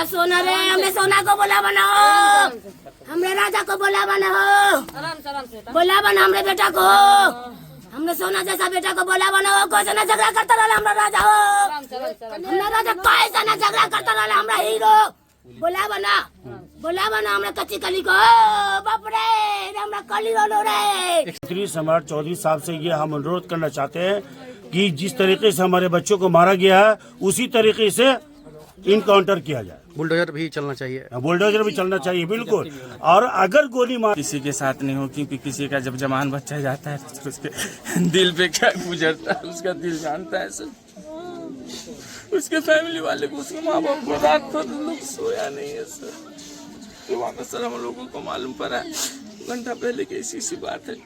हमारा सोना रे, हमें सोना को बोला बनाओ, हमरे राजा को बोला बनाओ, बोला बना हमरे बेटा को, हमने सोना जैसा बेटा को बोला बनाओ। कैसे ना झगड़ा करता रहा हमरा राजा हो, हमरा राजा कैसे ना झगड़ा करता रहा हमरा हीरो, बोला बना हमरा कच्ची कली को, बाप रे हमरा कली रो रे। श्री सम्राट चौधरी साहब से ये हम अनुरोध करना चाहते हैं कि जिस तरीके से हमारे बच्चों को मारा गया है उसी तरीके से इनकाउंटर किया जाए। बुलडोजर भी चलना चाहिए, बुलडोजर भी चलना चाहिए बिल्कुल। और अगर गोली मार किसी के साथ नहीं हो, क्योंकि किसी का जब जवान बच्चा जाता है तो उसके दिल पे क्या गुजरता है उसका दिल जानता है सर। उसके फैमिली वाले को, उसके माँ बाप को रात भर लोग सोया नहीं है सर। तो वहाँ पर सर हम लोगों को मालूम पड़ा घंटा पहले की ऐसी बात है।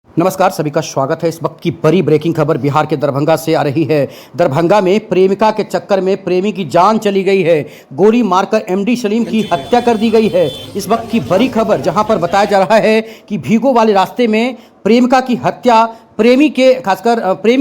नमस्कार, सभी का स्वागत है। इस वक्त की बड़ी ब्रेकिंग खबर बिहार के दरभंगा से आ रही है। दरभंगा में प्रेमिका के चक्कर में प्रेमी की जान चली गई है, गोली मारकर एमडी सलीम की हत्या कर दी गई है। इस वक्त की बड़ी खबर जहां पर बताया जा रहा है कि भीगो वाले रास्ते में प्रेमिका की हत्या, प्रेमी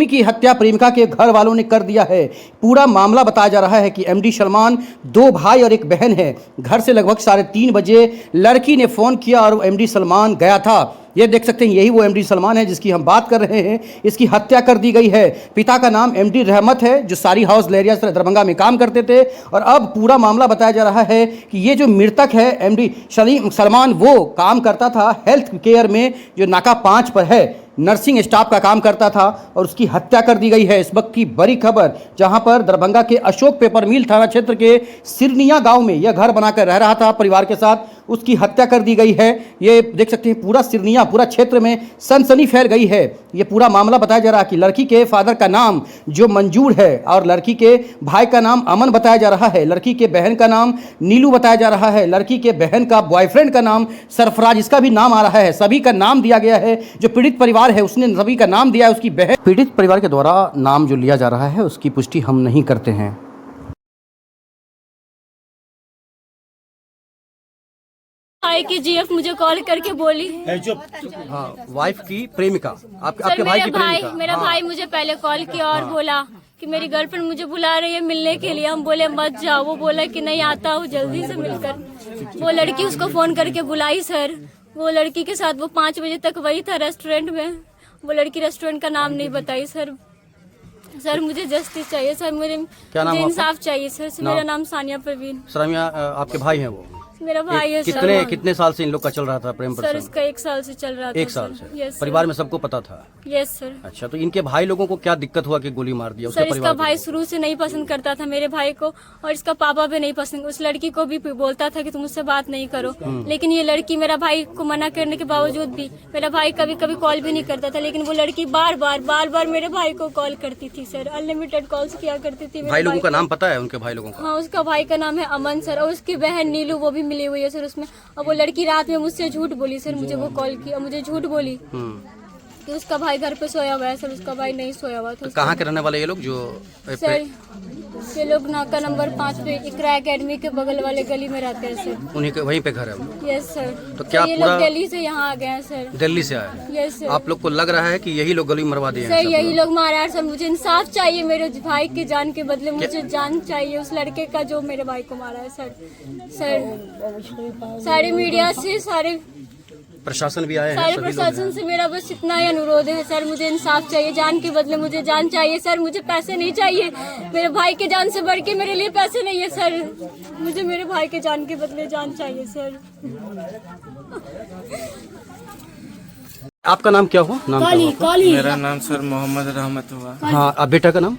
की हत्या प्रेमिका के घर वालों ने कर दिया है। पूरा मामला बताया जा रहा है कि एमडी सलमान 2 भाई और 1 बहन है। घर से लगभग 3:30 बजे लड़की ने फ़ोन किया और एमडी सलमान गया था। ये देख सकते हैं, यही वो एमडी सलमान है जिसकी हम बात कर रहे हैं। इसकी हत्या कर दी गई है। पिता का नाम एमडी रहमत है, जो सारी हाउस लेरिया दरभंगा में काम करते थे। और अब पूरा मामला बताया जा रहा है कि ये जो मृतक है एमडी सलमान, वो काम करता था हेल्थ केयर में, जो नाका 5 पर है, नर्सिंग स्टाफ का काम करता था और उसकी हत्या कर दी गई है। इस वक्त की बड़ी खबर जहां पर दरभंगा के अशोक पेपर मिल थाना क्षेत्र के सिरनिया गांव में यह घर बनाकर रह रहा था परिवार के साथ, उसकी हत्या कर दी गई है। ये देख सकते हैं, पूरा सिरनिया, पूरा क्षेत्र में सनसनी फैल गई है। ये पूरा मामला बताया जा रहा है कि लड़की के फादर का नाम जो मंजूर है और लड़की के भाई का नाम अमन बताया जा रहा है। लड़की के बहन का नाम नीलू बताया जा रहा है। लड़की के बहन का बॉयफ्रेंड का नाम सरफराज, इसका भी नाम आ रहा है। सभी का नाम दिया गया है। जो पीड़ित परिवार है उसने सभी का नाम दिया है। उसकी बहन, पीड़ित परिवार के द्वारा नाम जो लिया जा रहा है उसकी पुष्टि हम नहीं करते हैं। भाई की जीएफ मुझे कॉल करके बोली, हाँ, वाइफ की प्रेमिका, आपके भाई की प्रेमिका। मेरा भाई मुझे पहले कॉल किया और बोला कि मेरी गर्लफ्रेंड मुझे बुला रही है मिलने के लिए। हम बोले मत जाओ। वो बोला कि नहीं आता हूँ, जल्दी से मिलकर। वो लड़की उसको फोन करके बुलाई सर। वो लड़की के साथ वो 5 बजे तक वही था रेस्टोरेंट में। वो लड़की रेस्टोरेंट का नाम नहीं बताई सर। सर मुझे जस्टिस चाहिए सर, मुझे इंसाफ चाहिए सर। मेरा नाम सानिया परवीन। सानिया, आपके भाई हैं वो? मेरा भाई है सर। कितने साल से इन लोग का चल रहा था प्रेम प्रसंग? सर इसका 1 साल से चल रहा था। 1 साल से? यस। परिवार में सबको पता था? Yes sir. अच्छा, तो इनके भाई लोगों को क्या दिक्कत हुआ कि गोली मार दिया? सर इसका भाई शुरू से नहीं पसंद करता था मेरे भाई को, और इसका पापा भी नहीं पसंद। उस लड़की को भी बोलता था कि तुम मुझसे बात नहीं करो, लेकिन ये लड़की मेरा भाई को मना करने के बावजूद भी मेरा भाई कभी कभी कॉल भी नहीं करता था। लेकिन वो लड़की बार बार मेरे भाई को कॉल करती थी सर। अनलिमिटेड कॉल्स किया करती थी। भाई लोगों का नाम पता है उनके भाई लोगों का? हाँ, उसका भाई का नाम है अमन सर, और उसकी बहन नीलू वो भी मिली हुई है सर उसमें। और वो लड़की रात में मुझसे झूठ बोली सर, मुझे वो कॉल किया, मुझे झूठ बोली कि उसका भाई घर पे सोया हुआ है सर। उसका भाई नहीं सोया हुआ था। तो कहाँ के रहने वाले ये लोग? जो सर ये लोग नाका नंबर 5 पे इकरा एकेडमी के बगल वाले गली में रहते हैं सर। उन्हीं के वहीं पे घर है? Yes sir. तो क्या ये लोग दिल्ली से यहाँ आ गए हैं सर? दिल्ली से आए? Yes sir. आप लोग को लग रहा है कि यही लोग गली मरवा दिए हैं? सर यही लोग मारा है सर। मुझे इंसाफ चाहिए। मेरे भाई के जान के बदले मुझे जान चाहिए उस लड़के का जो मेरे भाई को मारा है सर। सारे मीडिया से, सारे प्रशासन भी आए हैं? सारे प्रशासन से मेरा बस इतना ही अनुरोध है सर, मुझे इंसाफ चाहिए। जान के बदले मुझे जान चाहिए सर। मुझे पैसे नहीं चाहिए। मेरे भाई के जान से बढ़ के मेरे लिए पैसे नहीं है सर। मुझे मेरे भाई के जान के बदले जान चाहिए सर। आपका नाम क्या हुआ? मेरा नाम सर मोहम्मद रहमत हुआ। हाँ, आप बेटा का नाम?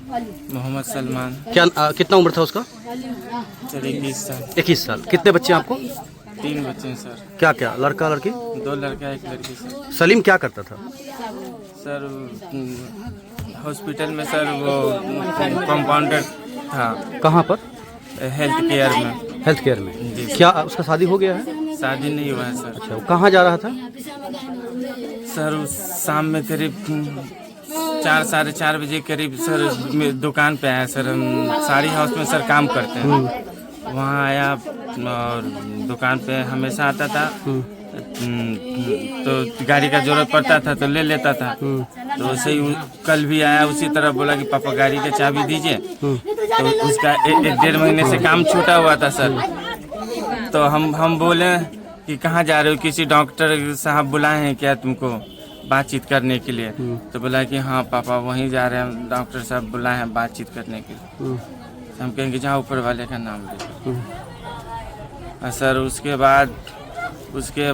मोहम्मद सलमान। क्या कितना उम्र था उसका? सर 21 साल। 21 साल। कितने बच्चे आपको? 3 बच्चे हैं सर। क्या लड़का लड़की? 2 लड़का 1 लड़की सर। सलीम क्या करता था? सर हॉस्पिटल में सर वो कंपाउंडर था। कहाँ पर? हेल्थ केयर में। हेल्थ केयर में? क्या उसका शादी हो गया है? शादी नहीं हुआ है सर। अच्छा, वो कहाँ जा रहा था? सर शाम में करीब 4 साढ़े 4 बजे करीब सर दुकान पे आया सर। हम साड़ी हाउस में सर काम करते हैं। वहाँ आया और दुकान पे हमेशा आता था। तो गाड़ी का जरूरत पड़ता था तो ले लेता था। तो वैसे ही कल भी आया, उसी तरह बोला कि पापा गाड़ी की चाबी दीजिए। तो उसका एक 1.5 महीने से काम छूटा हुआ था सर। तो हम बोले कि कहाँ जा रहे हो, किसी डॉक्टर साहब बुलाए हैं क्या तुमको बातचीत करने के लिए? तो बोला कि हाँ पापा वहीं जा रहे हैं, डॉक्टर साहब बुलाए हैं बातचीत करने के लिए। हम कहेंगे जहाँ ऊपर वाले का नाम ले सर। उसके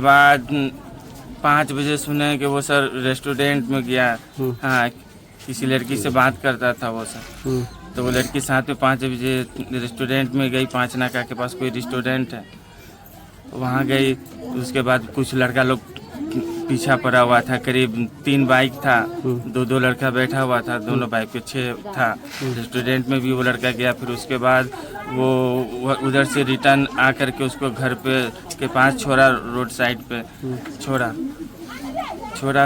बाद 5 बजे सुने कि वो सर रेस्टोरेंट में गया। हाँ, किसी लड़की से बात करता था वो सर। तो वो लड़की साथ में 5 बजे रेस्टोरेंट में गई, 5 नाका के पास कोई रेस्टोरेंट है, वहाँ गई। उसके बाद कुछ लड़का लोग पीछा पड़ा हुआ था, करीब 3 बाइक था, 2 लड़का बैठा हुआ था, दोनों बाइक पे 6 था। रेस्टोरेंट में भी वो लड़का गया। फिर उसके बाद वो उधर से रिटर्न आकर के उसको घर पे के पास छोड़ा, रोड साइड पे छोड़ा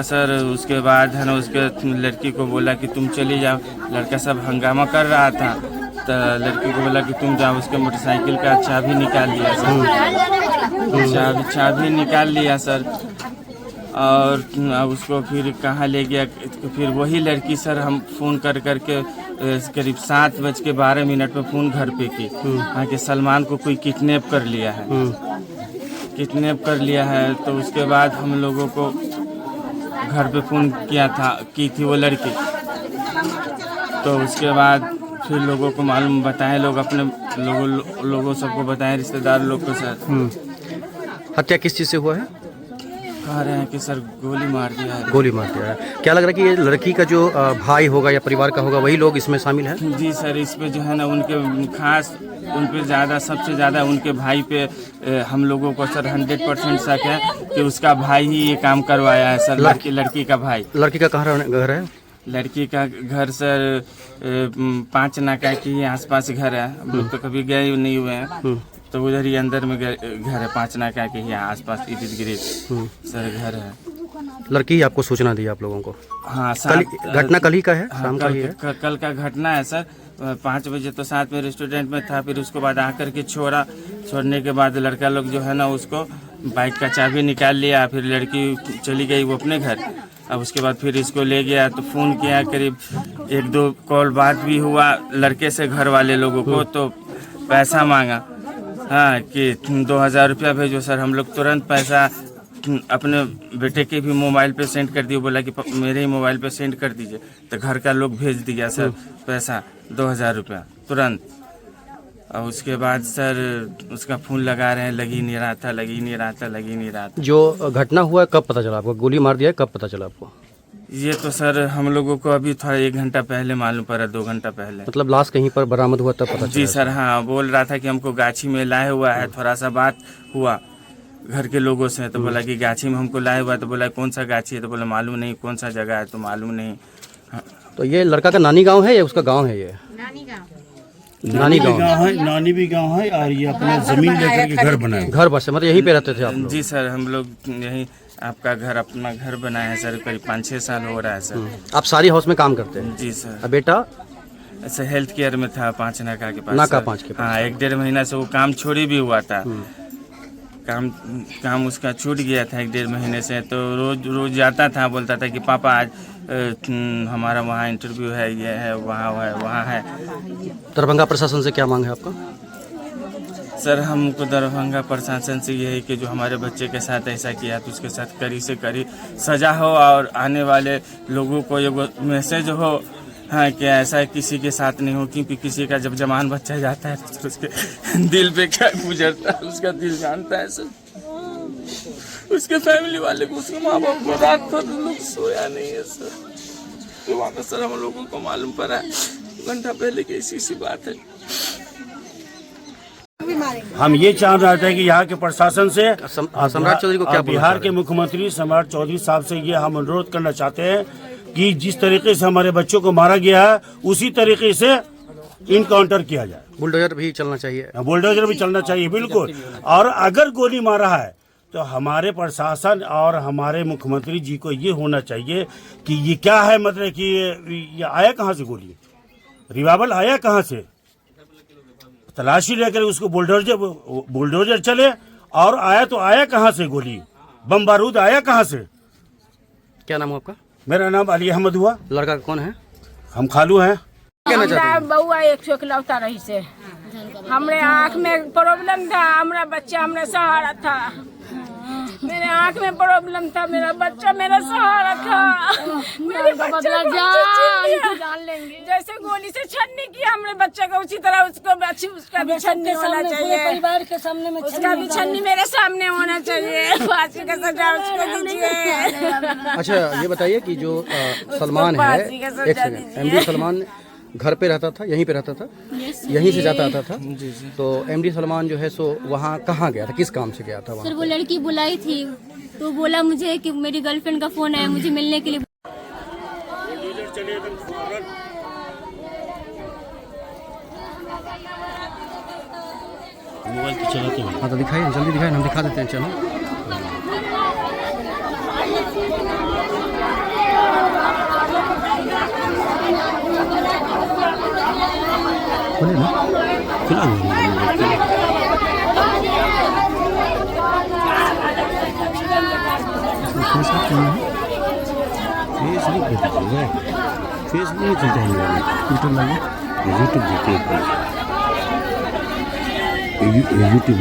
सर। उसके बाद है ना उसके लड़की को बोला कि तुम चली जाओ। लड़का सब हंगामा कर रहा था, तो लड़की को बोला कि तुम जाओ। उसके मोटरसाइकिल का चाबी निकाल लिया सर, चाबी निकाल लिया सर। और उसको फिर कहाँ ले गया, फिर वही लड़की सर हम फ़ोन कर करके करीब 7:12 में फ़ोन घर पे की, हाँ कि सलमान को कोई किडनैप कर लिया है। तो उसके बाद हम लोगों को घर पे फ़ोन की थी वो लड़की। तो उसके बाद फिर लोगों को मालूम बताए, लोग अपने लोगों सबको बताए, रिश्तेदार लोग को सर। हत्या किस चीज़ से हुआ है? कह रहे हैं कि सर गोली मार दिया है। गोली मार दिया है। क्या लग रहा है कि ये लड़की का जो भाई होगा या परिवार का होगा वही लोग इसमें शामिल हैं? जी सर, इस पे जो है ना उनके खास उन पे ज़्यादा, सबसे ज़्यादा उनके भाई पे हम लोगों को सर 100% शक है कि उसका भाई ही ये काम करवाया है सर। लड़की का भाई। लड़की का कहाँ घर है? लड़की का घर सर 5 नाका के आसपास घर है। हम लोग तो कभी गए नहीं हुए हैं, तो उधर ही अंदर में घर है, 5 नाका के ही आसपास इर्द गिर्द सर घर है। लड़की आपको सूचना दी आप लोगों को? हाँ, घटना कल ही का है, शाम का ही है? कल का घटना है सर। 5 बजे तो साथ में रेस्टोरेंट में था। फिर उसके बाद आकर के छोड़ने के बाद लड़का लोग जो है ना उसको बाइक का चाबी निकाल लिया। फिर लड़की चली गई वो अपने घर। अब उसके बाद फिर इसको ले गया, तो फ़ोन किया, करीब 1-2 कॉल बात भी हुआ लड़के से घर वाले लोगों को। तो पैसा मांगा, हाँ कि 2000 रुपया भेजो सर। हम लोग तुरंत पैसा अपने बेटे के भी मोबाइल पे सेंड कर दिए। बोला कि मेरे ही मोबाइल पे सेंड कर दीजिए। तो घर का लोग भेज दिया सर पैसा 2000 रुपया तुरंत। और उसके बाद सर उसका फ़ोन लगा रहे हैं, लग ही नहीं रहा था। जो घटना हुआ कब पता चला आपको? गोली मार दिया कब पता चला आपको? ये तो सर हम लोगों को अभी थोड़ा 1 घंटा पहले मालूम पड़ा, 2 घंटा पहले। मतलब लाश कहीं पर बरामद हुआ तब पता चला? जी सर, हाँ, बोल रहा था कि हमको गाछी में लाए हुआ है। थोड़ा सा बात हुआ घर के लोगों से, तो बोला कि गाछी में हमको लाए हुआ। तो बोला कौन सा गाछी है? तो बोला मालूम नहीं। कौन सा जगह है? तो मालूम नहीं। हाँ। तो ये लड़का का नानी गांव है या उसका गांव है? ये नानी गांव है, नानी भी गांव है। और ये अपना जमीन लेकर के घर बनाया, घर बसे, मतलब यहीं पे रहते थे आप लोग? जी सर, हम लोग यहीं आपका घर, अपना घर बनाया है सर। करीब 5-6 साल हो रहा है सर। आप सारी हाउस में काम करते हैं? जी सर। अब बेटा ऐसे हेल्थ केयर में था 5 नाका के पास। नाका 5 के पास? हाँ, 1-1.5 महीना से वो काम छोड़ी भी हुआ था। काम उसका छूट गया था 1-1.5 महीने से। तो रोज जाता था, बोलता था कि पापा आज हमारा वहाँ इंटरव्यू है, ये है, वहाँ है। दरभंगा प्रशासन से क्या मांग है आपका? सर हमको दरभंगा प्रशासन से ये है कि जो हमारे बच्चे के साथ ऐसा किया तो उसके साथ कड़ी से कड़ी सजा हो। और आने वाले लोगों को ये मैसेज हो, हाँ, कि ऐसा किसी के साथ नहीं हो। क्योंकि किसी का जब जवान बच्चा जाता है तो उसके दिल पे क्या गुजरता है उसका दिल जानता है सर। उसके फैमिली वाले को, उसके माँ बाप को रात भर लोग सोया नहीं है सर। तो वहाँ पर सर हम लोगों को मालूम पड़ा 2 घंटा पहले की ऐसी बात है। हम ये चाह रहे थे कि यहाँ के प्रशासन से सम्राट चौधरी को क्या बिहार के मुख्यमंत्री सम्राट चौधरी साहब से ये हम अनुरोध करना चाहते हैं कि जिस तरीके से हमारे बच्चों को मारा गया है उसी तरीके से इनकाउंटर किया जाए। बुलडोजर भी चलना चाहिए? बुलडोजर भी चलना चाहिए, बिल्कुल। और अगर गोली मारा है तो हमारे प्रशासन और हमारे मुख्यमंत्री जी को ये होना चाहिए कि ये क्या है, मतलब कि ये आया कहाँ से गोली, रिवाल्वर आया कहाँ से, तलाशी लेकर उसको बुलडोजर चले। और आया तो आया कहाँ से गोली, बम बारूद आया कहाँ से? क्या नाम है आपका? मेरा नाम अली अहमद हुआ। लड़का कौन है? हम खालू हैं। हमरा बउआ एक सौ इकलौता रही से हमरे आँख में प्रॉब्लम था, हमारा बच्चा हमारा सहारा था। मेरे आँख में प्रॉब्लम था, मेरा बच्चा मेरा सहारा था। मेरे बच्चे जान लेंगे जैसे गोली से छन्नी की हमरे बच्चे को, उसी तरह उसका भी छन्नी होना चाहिए। परिवार के सामने में उसका भी छन्नी मेरे सामने होना चाहिए। फांसी का सजा उसको दीजिए। अच्छा ये बताइए कि जो सलमान है, एक सेकंड, एमडी सलमान घर पे रहता था, यहीं पे रहता था, यहीं से जाता आता था। तो एमडी सलमान जो है सो वहाँ कहाँ गया था, किस काम से गया था वहाँ? सर वो लड़की बुलाई थी तो बोला मुझे कि मेरी गर्लफ्रेंड का फोन आया मुझे मिलने के लिए। मोबाइल तो चलाते हैं। हाँ तो दिखाइए, जल्दी दिखाइए, हम दिखा देते हैं। चलो बोले ना, खुला हुआ है। फेस नहीं चलता है, यूट्यूब यूट्यूब देखिए, यूट्यूब